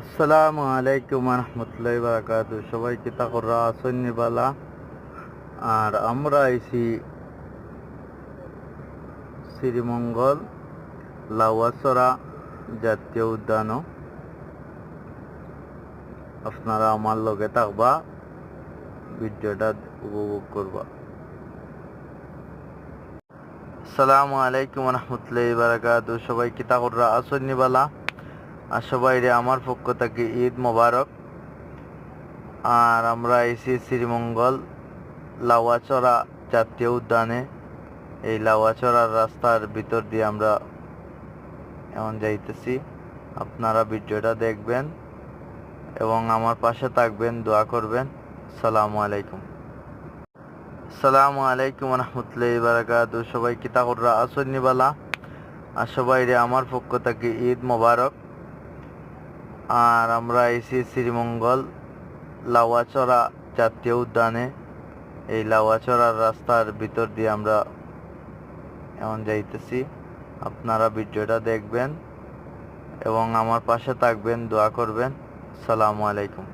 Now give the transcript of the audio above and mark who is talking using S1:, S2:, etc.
S1: আসসালামু আলাইকুম রহমতুল্লাহি বারাকাতু। সবাই কি তাকররা আছেন নিবালা? আর আমরা আইছি শ্রীমঙ্গল লাউয়াছড়া জাতীয় উদ্যানও। আপনারা আমার লগে থাকবা, ভিডিওটা উপভোগ করবা। আসসালামু আলাইকুম রহমতুল্লাহি বারাকাতু। সবাই কি তাকররা আছেন নিবালা? আর সবাই রে আমার পক্ষ থেকে ঈদ মোবারক। আর আমরা আইছি শ্রীমঙ্গল লাউয়াছড়া জাতীয় উদ্যানে। এই লাউয়াছড়ার রাস্তার ভিতর দিয়ে আমরা এখন যাইতেছি। আপনারা ভিডিওটা দেখবেন এবং আমার পাশে থাকবেন, দোয়া করবেন। আসসালামু আলাইকুম। আসসালামু আলাইকুম রহমতুল্লাহি বারাকাতু। সবাই কি তাকররা আছেন নিবালা? আর সবাই রে আমার পক্ষ থেকে ঈদ মোবারক। আর আমরা আইছি শ্রীমঙ্গল লাউয়াছড়া জাতীয় উদ্যানে। এই লাউয়াছড়ার রাস্তার ভিতর দিয়ে আমরা এখন যাইতেছি। আপনারা ভিডিওটা দেখবেন এবং আমার পাশে থাকবেন, দোয়া করবেন। আসসালামু আলাইকুম।